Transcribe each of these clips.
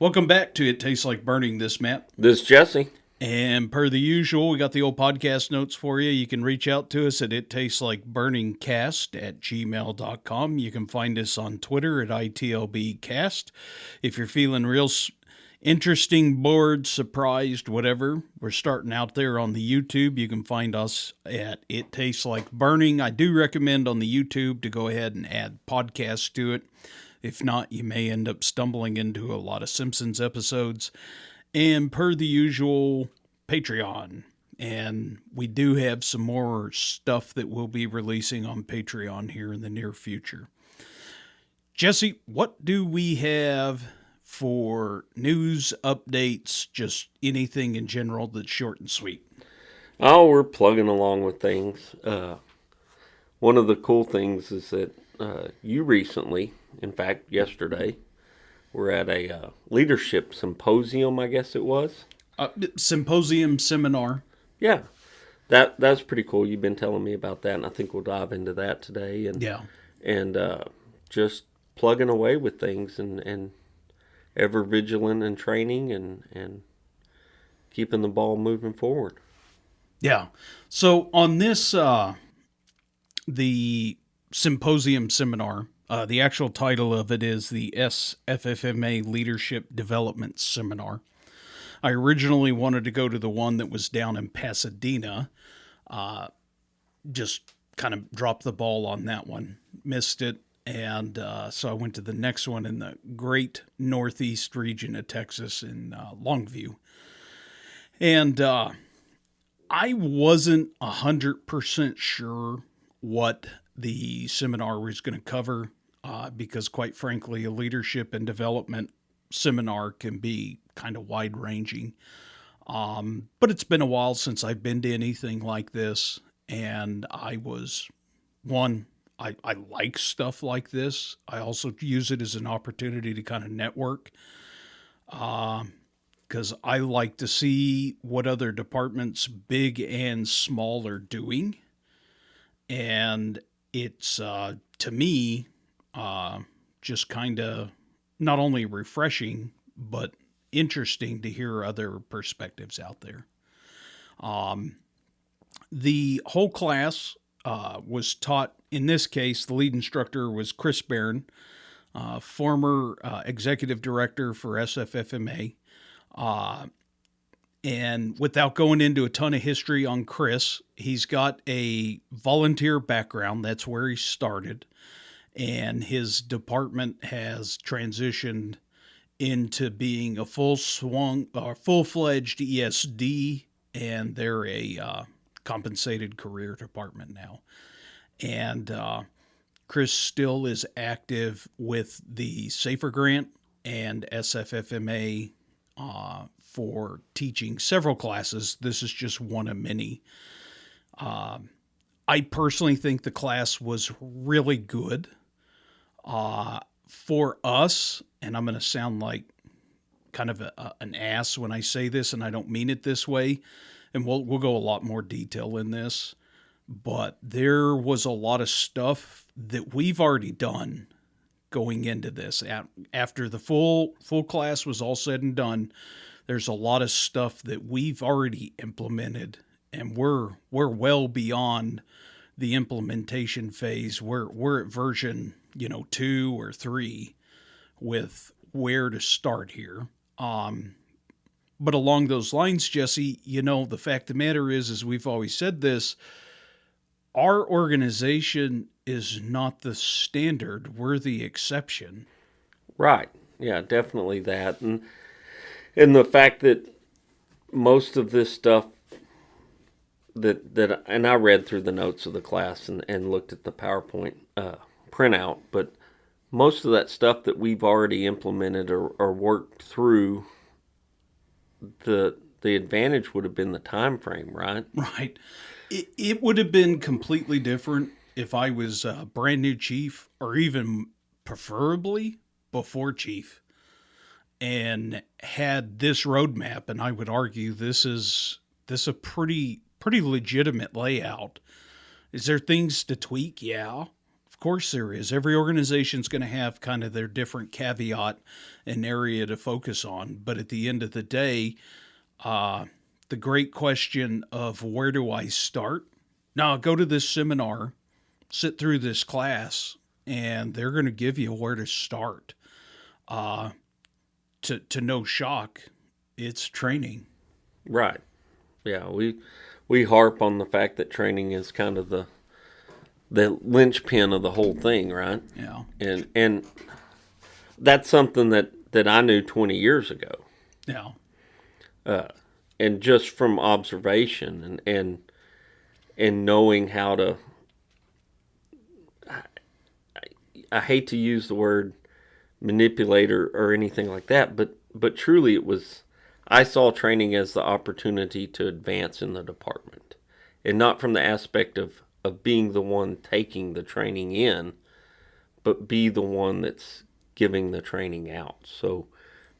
Welcome back to It Tastes Like Burning, this Matt. This is Jesse. And per the usual, we got the old podcast notes for you. You can reach out to us at ittasteslikeburningcast at gmail.com. You can find us on Twitter at ITLBcast. If you're feeling real interesting, bored, surprised, whatever, we're starting out there on the YouTube. You can find us at It Tastes Like Burning. I do recommend on the YouTube to go ahead and add podcasts to it. If not, you may end up stumbling into a lot of Simpsons episodes. And per the usual, Patreon. And we do have some more stuff that we'll be releasing on Patreon here in the near future. Jesse, what do we have for news, updates, just anything in general that's short and sweet? Oh, we're plugging along with things. One of the cool things is that you recently, in fact, yesterday, were at a leadership symposium, I guess it was. Symposium seminar. Yeah, that's pretty cool. You've been telling me about that, and I think we'll dive into that today. And just plugging away with things and ever vigilant in training and keeping the ball moving forward. Yeah. So on this, the symposium seminar, the actual title of it is the SFFMA Leadership Development Seminar. I originally wanted to go to the one that was down in Pasadena. Just kind of dropped the ball on that one. Missed it. And so I went to the next one in the great northeast region of Texas in Longview. And I wasn't 100% sure what the seminar was going to cover because, quite frankly, a leadership and development seminar can be kind of wide-ranging. But it's been a while since I've been to anything like this, and I like stuff like this. I also use it as an opportunity to kind of network because I like to see what other departments, big and small, are doing. And it's, to me, just kind of not only refreshing, but interesting to hear other perspectives out there. The whole class was taught, in this case, the lead instructor was Chris Barron, former executive director for SFFMA. And without going into a ton of history on Chris, he's got a volunteer background. That's where he started. And his department has transitioned into being a full-fledged ESD, and they're a compensated career department now. And Chris still is active with the SAFER grant and SFFMA for teaching several classes. This is just one of many. I personally think the class was really good. For us, and I'm going to sound like kind of an ass when I say this, and I don't mean it this way, and we'll go a lot more detail in this, but there was a lot of stuff that we've already done going into this. After the full class was all said and done, there's a lot of stuff that we've already implemented, and we're well beyond the implementation phase. We're at version 2 or 3 with where to start here. But along those lines, Jesse, the fact of the matter is we've always said this, our organization is not the standard. We're the exception. Right. Yeah, definitely that. And the fact that most of this stuff that and I read through the notes of the class and looked at the PowerPoint printout, but most of that stuff that we've already implemented or worked through, the advantage would have been the time frame, right? Right. It would have been completely different if I was a brand new chief, or even preferably before chief, and had this roadmap. And I would argue this is a pretty legitimate layout. Is there things to tweak? Yeah, of course there is. Every organization's going to have kind of their different caveat and area to focus on. But at the end of the day, the great question of where do I start? Now, go to this seminar, sit through this class, and they're going to give you where to start. To no shock, it's training. Right. Yeah, we harp on the fact that training is kind of the linchpin of the whole thing, right? Yeah. And that's something that I knew 20 years ago. Yeah. And just from observation and knowing how to, I hate to use the word manipulate or anything like that, but truly I saw training as the opportunity to advance in the department, and not from the aspect of being the one taking the training in, but be the one that's giving the training out. So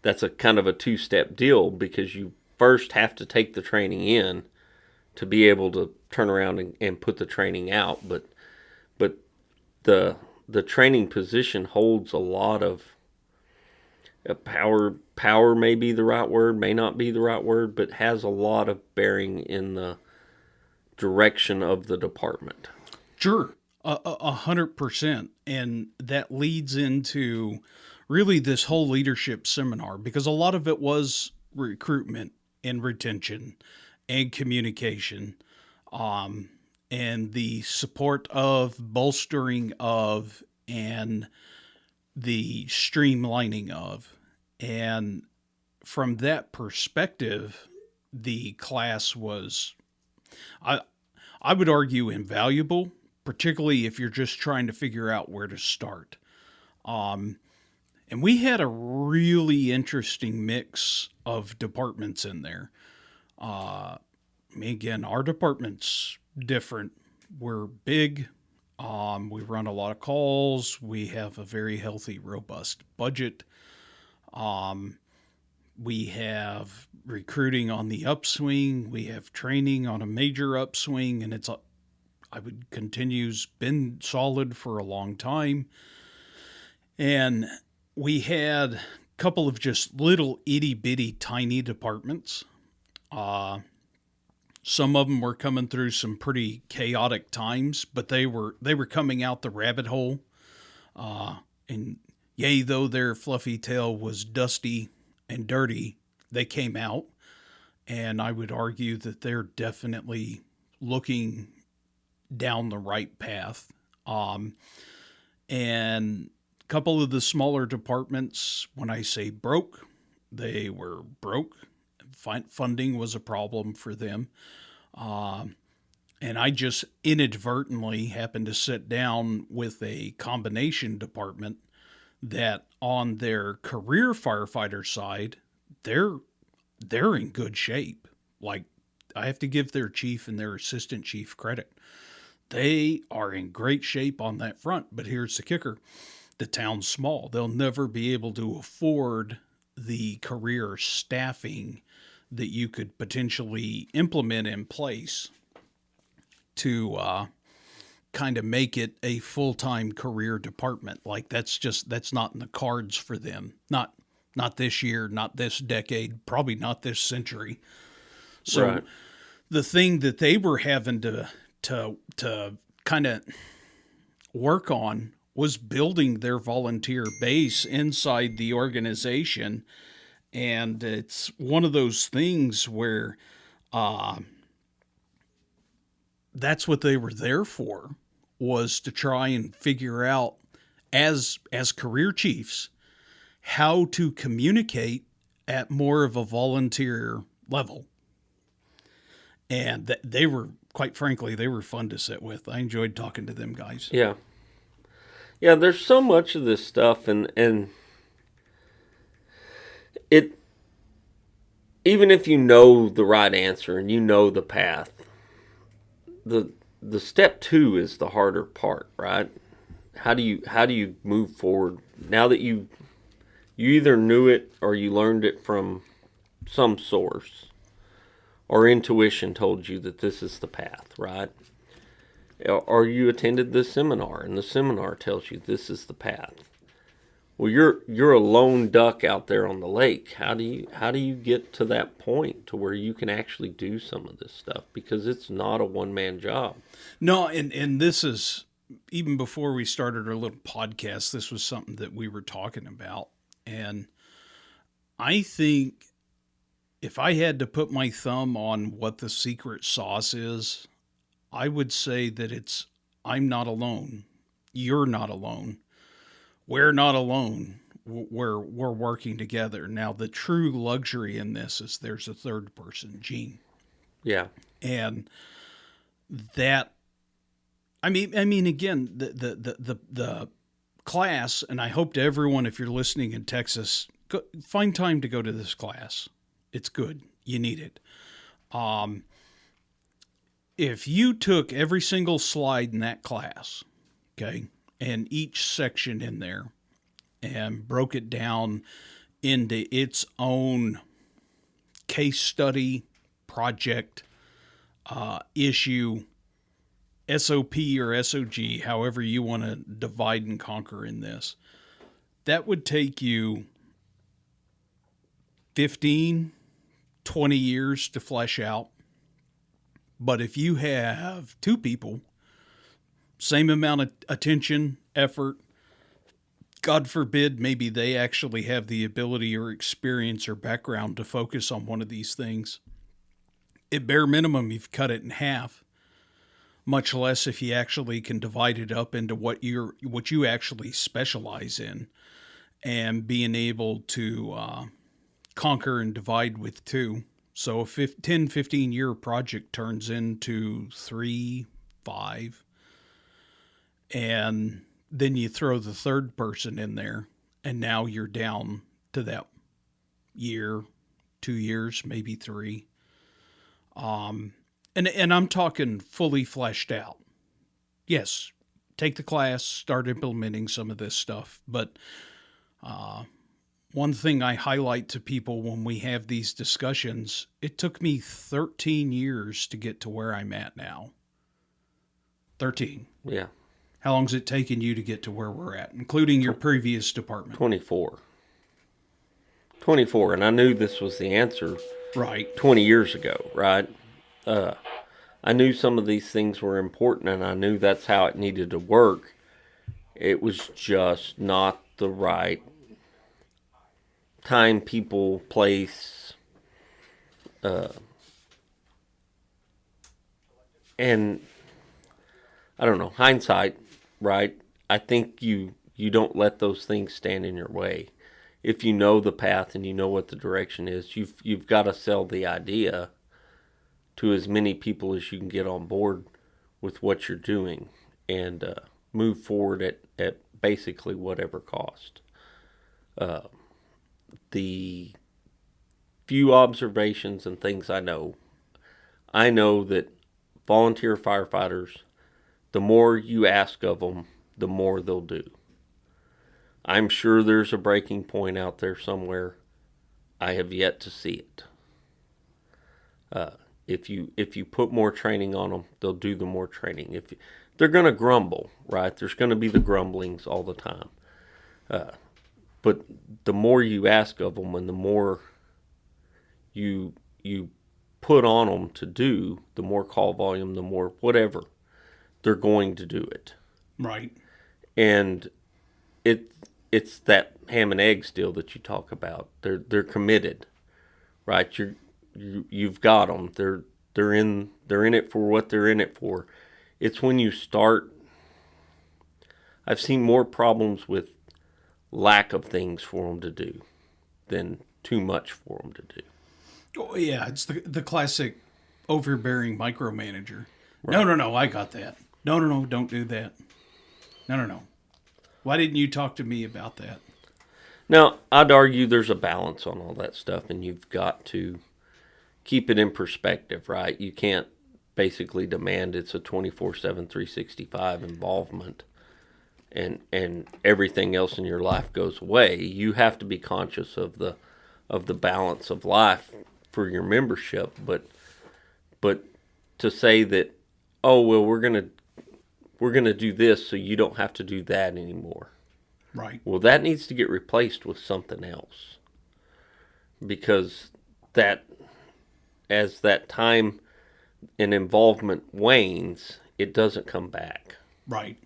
that's a kind of a two-step deal, because you first have to take the training in to be able to turn around and put the training out. But the training position holds a lot of power. Power may be the right word, may not be the right word, but has a lot of bearing in the direction of the department. Sure, 100%. And that leads into really this whole leadership seminar, because a lot of it was recruitment and retention and communication, and the support of, bolstering of, and the streamlining of. And from that perspective, the class was, I would argue, invaluable, particularly if you're just trying to figure out where to start. And we had a really interesting mix of departments in there. Again, our department's different. We're big. We run a lot of calls. We have a very healthy, robust budget. We have recruiting on the upswing. We have training on a major upswing, and I would continue's been solid for a long time. And we had a couple of just little itty bitty tiny departments. Some of them were coming through some pretty chaotic times, but they were coming out the rabbit hole. And yea, though their fluffy tail was dusty and dirty, they came out. And I would argue that they're definitely looking down the right path. And a couple of the smaller departments, when I say broke, they were broke. Funding was a problem for them. And I just inadvertently happened to sit down with a combination department that on their career firefighter side, they're in good shape. Like, I have to give their chief and their assistant chief credit. They are in great shape on that front. But here's the kicker. The town's small. They'll never be able to afford the career staffing that you could potentially implement in place to kind of make it a full-time career department. Like, that's not in the cards for them. Not this year, not this decade, probably not this century. So right. The thing that they were having to kind of work on was building their volunteer base inside the organization. And it's one of those things where that's what they were there for, was to try and figure out, as career chiefs, how to communicate at more of a volunteer level. And they were, quite frankly, they were fun to sit with. I enjoyed talking to them guys. Yeah. Yeah, there's so much of this stuff, and it, even if you know the right answer and you know the path, the step 2 is the harder part, right? How do you move forward now that you either knew it or you learned it from some source, or intuition told you that this is the path, right? Or you attended this seminar, and the seminar tells you this is the path. Well, you're a lone duck out there on the lake. How do you get to that point to where you can actually do some of this stuff? Because it's not a one-man job. No, and this is, even before we started our little podcast, this was something that we were talking about. And I think if I had to put my thumb on what the secret sauce is, I would say that I'm not alone. You're not alone. We're not alone. We're working together. Now, the true luxury in this is there's a third person, Gene. Yeah. And that, I mean, again, the class, and I hope to everyone, if you're listening in Texas, find time to go to this class. It's good. You need it. If you took every single slide in that class, okay, and each section in there, and broke it down into its own case study, project, issue, SOP or SOG, however you want to divide and conquer in this, that would take you 15, 20 years to flesh out. But if you have two people, same amount of attention, effort, God forbid, maybe they actually have the ability or experience or background to focus on one of these things. At bare minimum, you've cut it in half, much less if you actually can divide it up into what you actually specialize in, and being able to conquer and divide with two. So a 10, 15-year project turns into 3, 5, and then you throw the third person in there, and now you're down to that year, 2 years, maybe 3. And I'm talking fully fleshed out. Yes, take the class, start implementing some of this stuff. But one thing I highlight to people when we have these discussions, it took me 13 years to get to where I'm at now. 13. Yeah. How long's it taken you to get to where we're at, including your previous department? 24. 24, and I knew this was the answer. Right. 20 years ago, right? I knew some of these things were important, and I knew that's how it needed to work. It was just not the right time, people, place, and I don't know, hindsight, right? I think you don't let those things stand in your way. If you know the path and you know what the direction is, you've got to sell the idea to as many people as you can get on board with what you're doing, and move forward at basically whatever cost. The few observations and things I know that volunteer firefighters, the more you ask of them, the more they'll do. I'm sure there's a breaking point out there somewhere. I have yet to see it. If you put more training on them, they'll do the more training. They're going to grumble, right? There's going to be the grumblings all the time. But the more you ask of them and the more you put on them to do, the more call volume, the more whatever, they're going to do it. Right. And it's that ham and eggs deal that you talk about. They're committed, right? You've got them. They're in it for what they're in it for. It's when you start. I've seen more problems with lack of things for them to do than too much for them to do. Oh yeah, it's the classic overbearing micromanager. Right. No, I got that. No, don't do that. No. Why didn't you talk to me about that? Now, I'd argue there's a balance on all that stuff, and you've got to keep it in perspective, right? You can't basically demand it's a 24/7, 365 involvement, and everything else in your life goes away. You have to be conscious of the balance of life for your membership, but to say that, oh well, we're gonna we're going to do this so you don't have to do that anymore. Right. Well, that needs to get replaced with something else. Because that, as that time and involvement wanes, it doesn't come back. Right.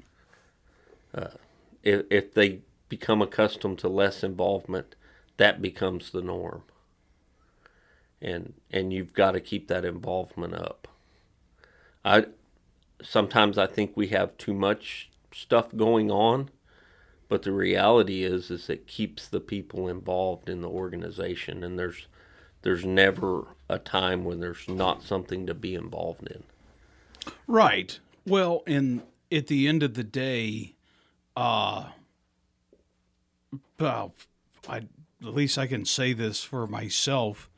If they become accustomed to less involvement, that becomes the norm. And you've got to keep that involvement up. Sometimes I think we have too much stuff going on, but the reality is it keeps the people involved in the organization, and there's never a time when there's not something to be involved in. Right. Well, and at the end of the day, well, at least I can say this for myself.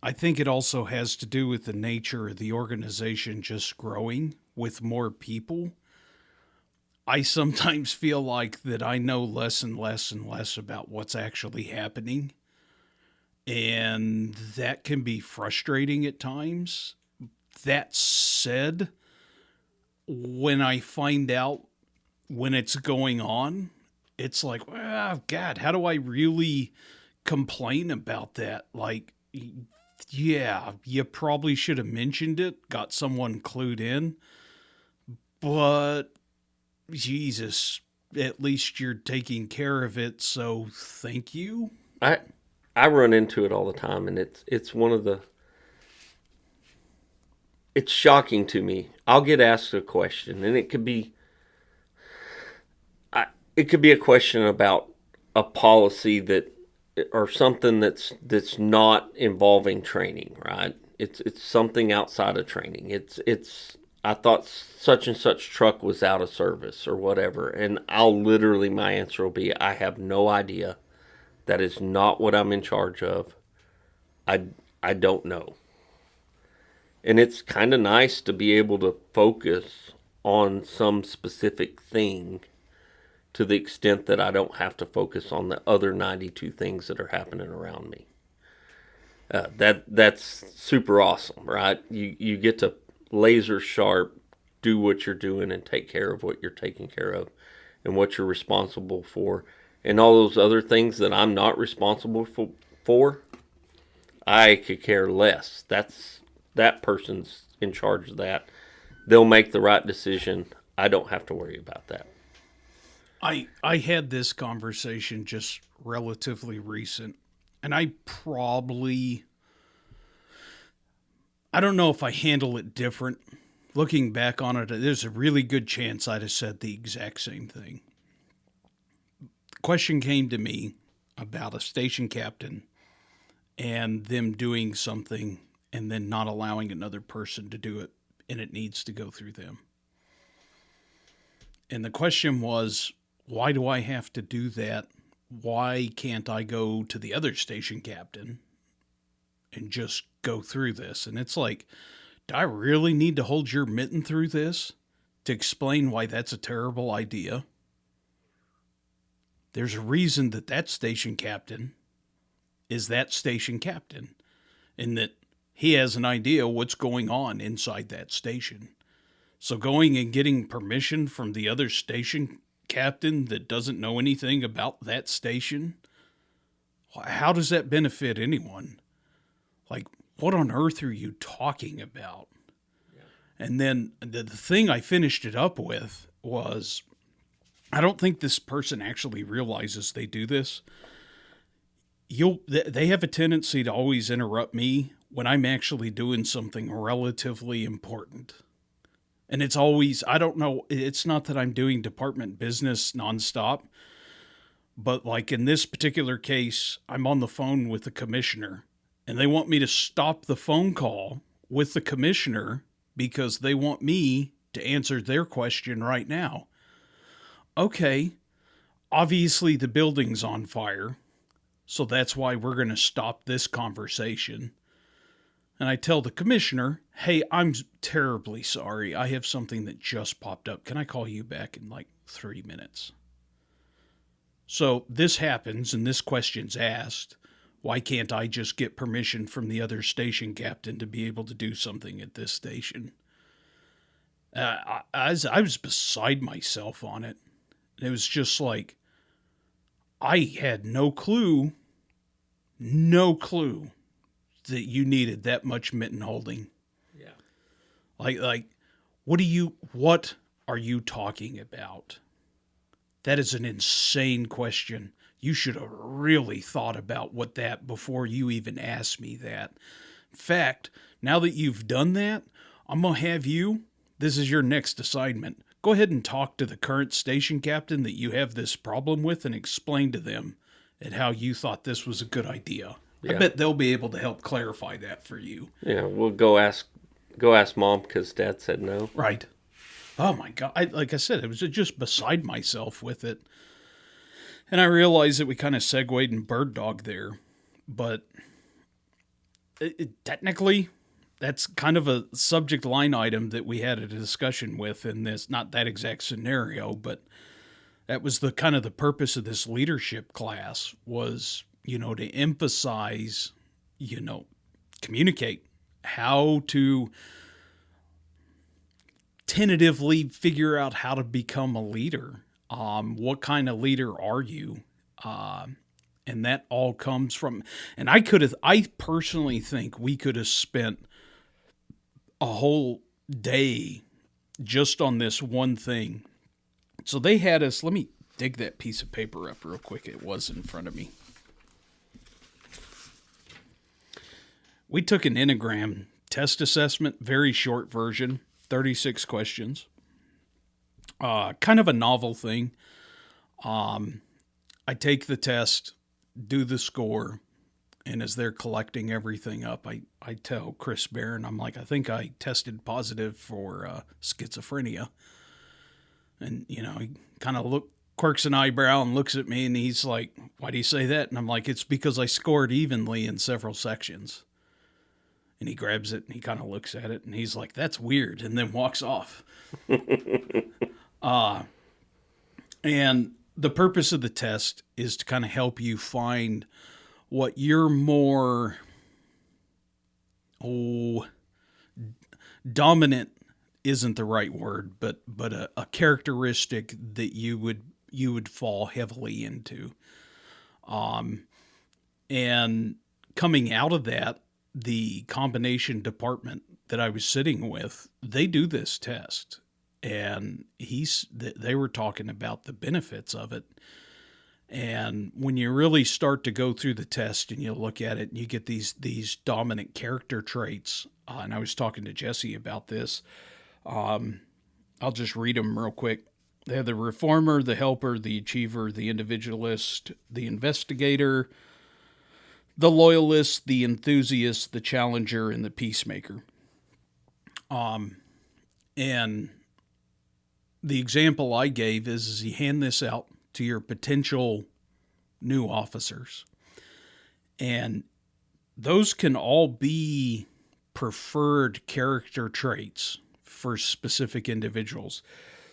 I think it also has to do with the nature of the organization just growing with more people. I sometimes feel like that I know less and less and less about what's actually happening. And that can be frustrating at times. That said, when I find out when it's going on, it's like, oh, God, how do I really complain about that? Like, yeah, you probably should have mentioned it, got someone clued in, but Jesus, at least you're taking care of it, so thank you. I run into it all the time, and it's one of the... It's shocking to me. I'll get asked a question, and it could be a question about a policy that, or something that's not involving training, right? It's something outside of training. It's I thought such and such truck was out of service or whatever, and my answer will be, I have no idea. That is not what I'm in charge of. I don't know. And it's kind of nice to be able to focus on some specific thing to the extent that I don't have to focus on the other 92 things that are happening around me. That's super awesome, right? You get to laser sharp do what you're doing and take care of what you're taking care of and what you're responsible for. And all those other things that I'm not responsible for, I could care less. That person's in charge of that. They'll make the right decision. I don't have to worry about that. I had this conversation just relatively recent, and I don't know if I handle it different. Looking back on it, there's a really good chance I'd have said the exact same thing. The question came to me about a station captain and them doing something and then not allowing another person to do it, and it needs to go through them. And the question was, why do I have to do that? Why can't I go to the other station captain and just go through this? And it's like, do I really need to hold your mitten through this to explain why that's a terrible idea? There's a reason that station captain is that station captain, and that he has an idea what's going on inside that station. So going and getting permission from the other station captain that doesn't know anything about that station, how does that benefit anyone? Like, what on earth are you talking about? Yeah. And then the thing I finished it up with was, I don't think this person actually realizes they do this. They have a tendency to always interrupt me when I'm actually doing something relatively important. And it's always, I don't know, it's not that I'm doing department business nonstop, but like in this particular case, I'm on the phone with the commissioner, and they want me to stop the phone call with the commissioner because they want me to answer their question right now. Okay, obviously the building's on fire, so that's why we're going to stop this conversation. And I tell the commissioner, hey, I'm terribly sorry. I have something that just popped up. Can I call you back in like 3 minutes? So this happens and this question's asked. Why can't I just get permission from the other station captain to be able to do something at this station? I was beside myself on it. It was just like, I had no clue that you needed that much mitten holding. Yeah. Like, what are you talking about? That is an insane question. You should have really thought about what that before you even asked me that. In fact, now that you've done that, I'm going to have you, this is your next assignment. Go ahead and talk to the current station captain that you have this problem with and explain to them and how you thought this was a good idea. Yeah. I bet they'll be able to help clarify that for you. Yeah, we'll go ask Mom because Dad said no. Right. Oh my God. Like I said, it was just beside myself with it. And I realized that we kind of segued in bird dog there, but technically that's kind of a subject line item that we had a discussion with in this, not that exact scenario, but that was the kind of the purpose of this leadership class was, to emphasize, communicate how to tentatively figure out how to become a leader. What kind of leader are you? And that all comes from, and I personally think we could have spent a whole day just on this one thing. So they had us, let me dig that piece of paper up real quick. It was in front of me. We took an Enneagram test assessment, very short version, 36 questions. Kind of a novel thing. I take the test, do the score, and as they're collecting everything up, I tell Chris Barron, I'm like, I think I tested positive for schizophrenia. And, he kind of quirks an eyebrow and looks at me, and he's like, why do you say that? And I'm like, it's because I scored evenly in several sections. And he grabs it, and he kind of looks at it, and he's like, that's weird, and then walks off. And the purpose of the test is to kind of help you find what you're more dominant isn't the right word, but a characteristic that you would fall heavily into. And coming out of that, the combination department that I was sitting with, they do this test. And they were talking about the benefits of it. And when you really start to go through the test and you look at it and you get these dominant character traits, and I was talking to Jesse about this, I'll just read them real quick. They have the reformer, the helper, the achiever, the individualist, the investigator, the loyalist, the enthusiast, the challenger, and the peacemaker. And the example I gave is you hand this out to your potential new officers. And those can all be preferred character traits for specific individuals.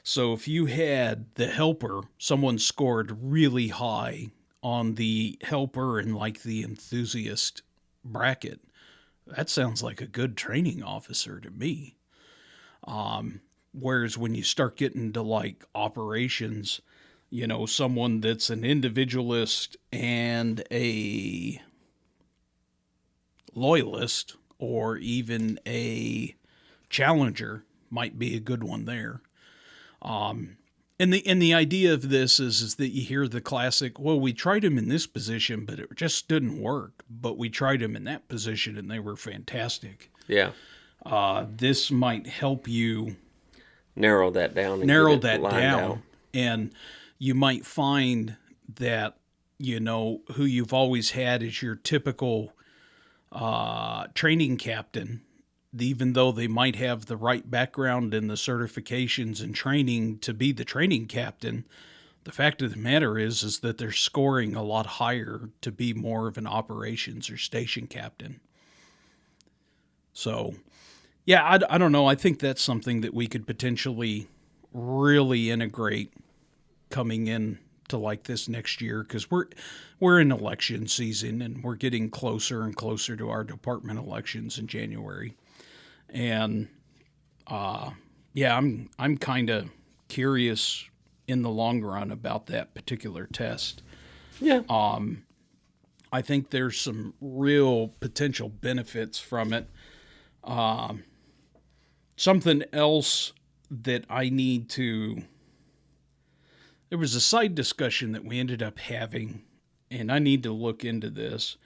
So if you had the helper, someone scored really high on the helper and like the enthusiast bracket, that sounds like a good training officer to me. Whereas when you start getting to like operations, someone that's an individualist and a loyalist or even a challenger might be a good one there. And the idea of this is that you hear the classic, well, we tried him in this position, but it just didn't work. But we tried him in that position and they were fantastic. Yeah. This might help you narrow that down. And you might find that, who you've always had as your typical training captain, even though they might have the right background and the certifications and training to be the training captain, the fact of the matter is that they're scoring a lot higher to be more of an operations or station captain. So, yeah, I don't know. I think that's something that we could potentially really integrate coming in to like this next year, because we're in election season and we're getting closer and closer to our department elections in January. And Yeah, I'm kind of curious in the long run about that particular test. Yeah. I think there's some real potential benefits from it. Something else that I need to. There was a side discussion that we ended up having, and I need to look into this.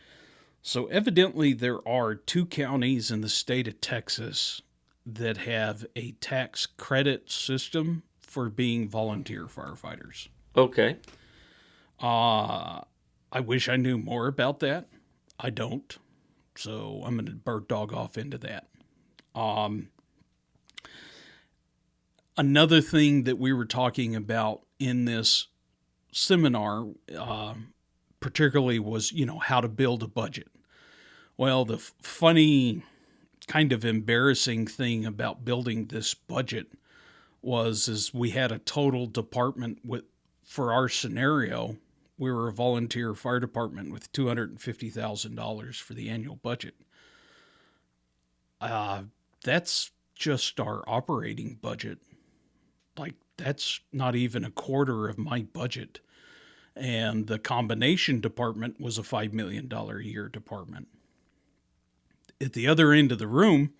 So, evidently, there are 2 counties in the state of Texas that have a tax credit system for being volunteer firefighters. Okay. I wish I knew more about that. I don't. So, I'm going to bird dog off into that. Another thing that we were talking about in this seminar, particularly, was, how to build a budget. Well, the funny, kind of embarrassing thing about building this budget is we had a total department for our scenario. We were a volunteer fire department with $250,000 for the annual budget. That's just our operating budget. Like, that's not even a quarter of my budget. And the combination department was a $5 million a year department. At the other end of the room,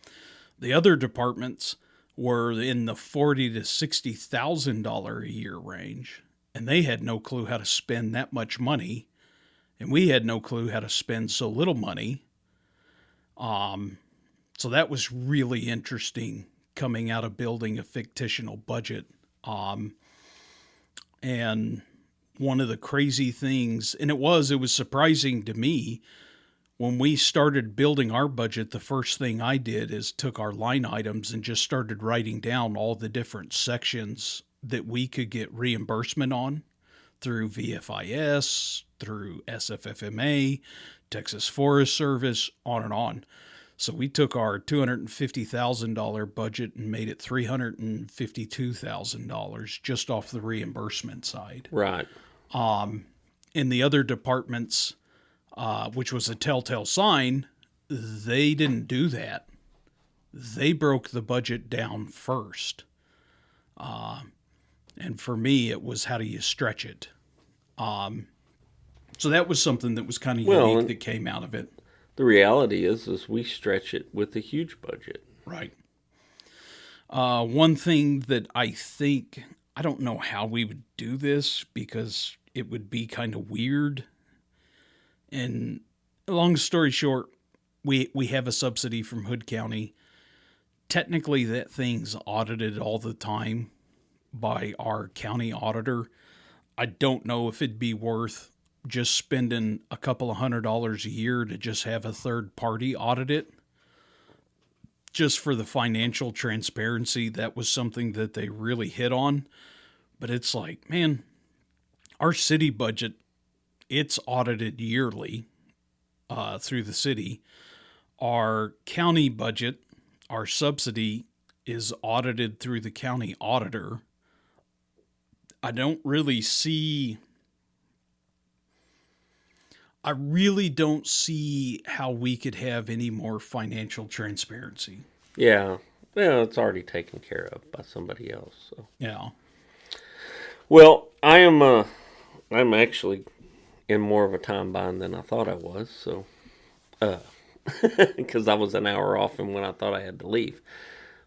the other departments were in the $40,000 to $60,000 a year range, and they had no clue how to spend that much money, and we had no clue how to spend so little money. So that was really interesting coming out of building a fictional budget. And one of the crazy things, and it was surprising to me. When we started building our budget, the first thing I did is took our line items and just started writing down all the different sections that we could get reimbursement on through VFIS, through SFFMA, Texas Forest Service, on and on. So we took our $250,000 budget and made it $352,000 just off the reimbursement side. Right. In the other departments, which was a telltale sign, they didn't do that. They broke the budget down first. And for me, it was, how do you stretch it? So that was something that was kind of unique that came out of it. The reality is we stretch it with a huge budget. Right. One thing that I don't know how we would do this because it would be kind of weird. And long story short, we have a subsidy from Hood County. Technically, that thing's audited all the time by our county auditor. I don't know if it'd be worth just spending a couple of $100 a year to just have a third party audit it. Just for the financial transparency, that was something that they really hit on. But it's like, man, our city budget, it's audited yearly through the city. Our county budget, our subsidy, is audited through the county auditor. I really don't see how we could have any more financial transparency. Yeah. Well, it's already taken care of by somebody else. So. Yeah. Well, I'm actually in more of a time bind than I thought I was. So, because I was an hour off from when I thought I had to leave.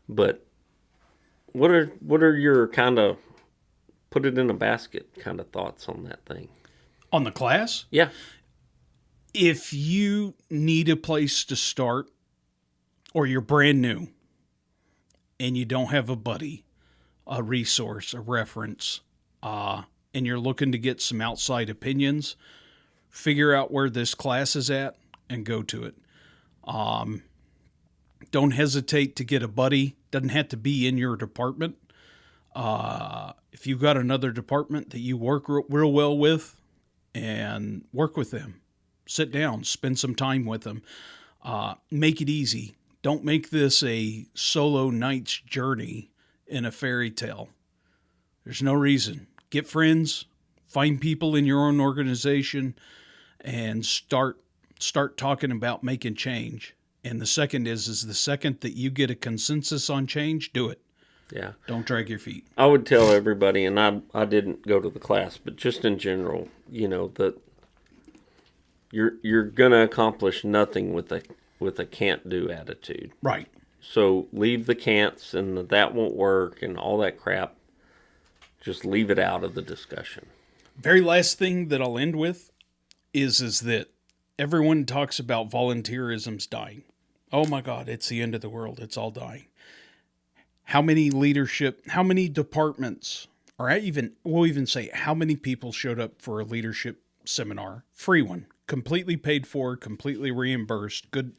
But what are your kind of put it in a basket kind of thoughts on that thing? On the class? Yeah. If you need a place to start, or you're brand new and you don't have a buddy, a resource, a reference, and you're looking to get some outside opinions, figure out where this class is at and go to it. Don't hesitate to get a buddy. Doesn't have to be in your department. If you've got another department that you work real well with, and work with them. Sit down, spend some time with them. Make it easy. Don't make this a solo knight's journey in a fairy tale. There's no reason. Get friends, find people in your own organization, and start talking about making change. And the second is the second that you get a consensus on change, do it. Yeah. Don't drag your feet. I would tell everybody, and I didn't go to the class, but just in general, that you're gonna accomplish nothing with a can't do attitude. Right. So leave the can'ts and that won't work and all that crap. Just leave it out of the discussion. Very last thing that I'll end with is that everyone talks about volunteerism's dying. Oh my God, it's the end of the world. It's all dying. How many departments, or we'll even say how many people showed up for a leadership seminar, free one, completely paid for, completely reimbursed, good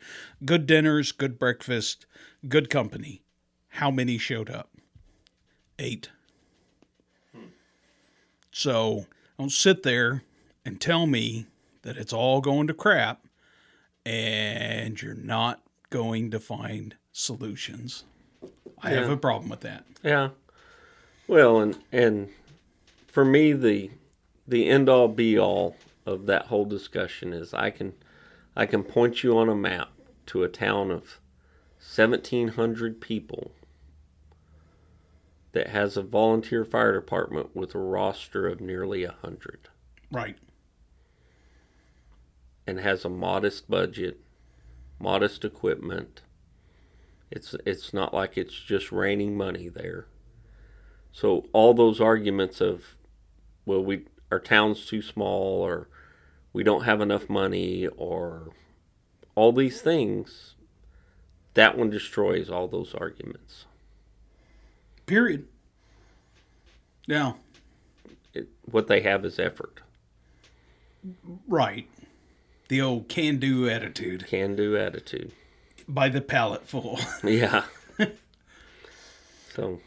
dinners, good breakfast, good company. How many showed up? 8. So don't sit there and tell me that it's all going to crap and you're not going to find solutions. I have a problem with that. Yeah. Well, and for me, the end all be all of that whole discussion is I can point you on a map to a town of 1,700 people that has a volunteer fire department with a roster of nearly 100. Right. And has a modest budget, modest equipment. It's not like it's just raining money there. So all those arguments of, well, our town's too small, or we don't have enough money, or all these things, that one destroys all those arguments. Period. Yeah. What they have is effort. Right. The old can-do attitude. Can-do attitude. By the pallet full. Yeah. So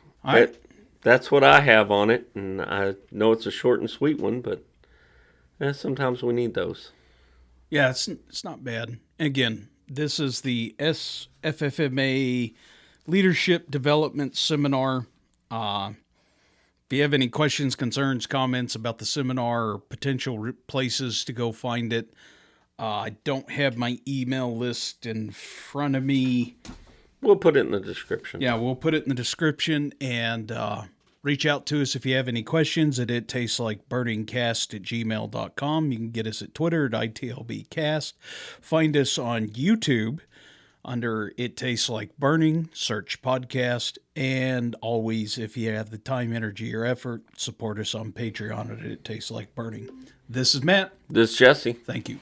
that's what I have on it, and I know it's a short and sweet one, but sometimes we need those. Yeah, it's not bad. Again, this is the SFFMA Leadership Development Seminar. If you have any questions, concerns, comments about the seminar or potential places to go find it, I don't have my email list in front of me. We'll put it in the description. Yeah, we'll put it in the description, and reach out to us if you have any questions at ittasteslikeburningcast@gmail.com. You can get us at Twitter at ITLBcast. Find us on YouTube under It Tastes Like Burning, search podcast, and always, if you have the time, energy, or effort, support us on Patreon at It Tastes Like Burning. This is Matt. This is Jesse. Thank you.